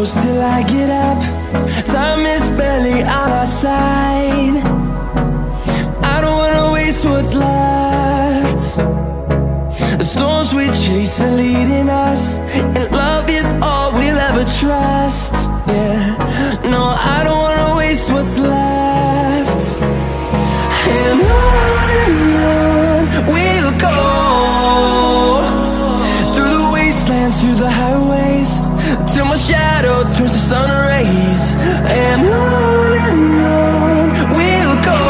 close till I get up. Time is barely on our side. I don't wanna waste what's left. The storms we chase are leading us, and love is all we'll ever trust. Yeah, no, I don't wanna waste what's left. And on we'll go, through the wastelands, through the highways, till my shadow turns to sun rays. And on we'll go,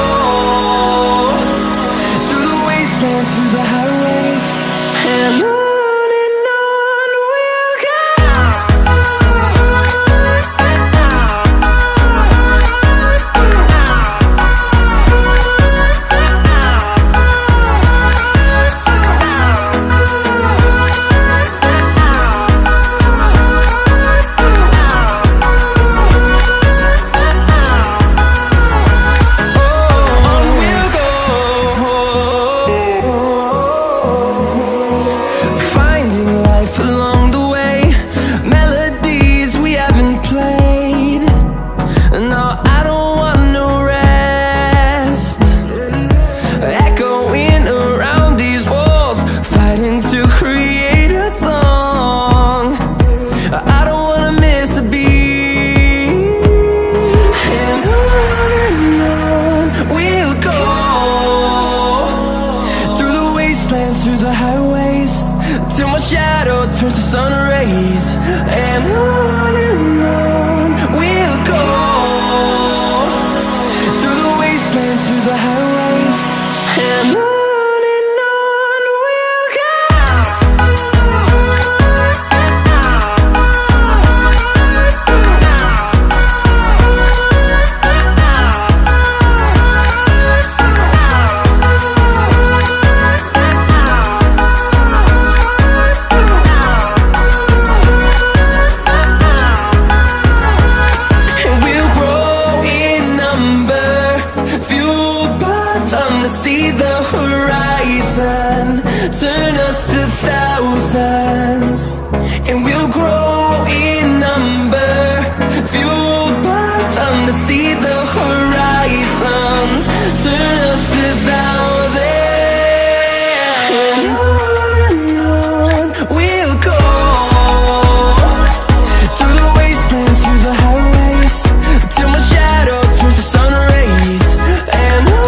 through the wastelands, through the highways, and on we'll go. Through the highways, till my shadow turns to sun rays. And on we'll go, through the wastelands, through the highways, and on we'll go. See the horizon, turn us to thousands, and we'll grow in number, fueled by them. To see the horizon, turn us to thousands, and on we'll go, through the wastelands, through the highways, till my shadow turns to sun rays. And on.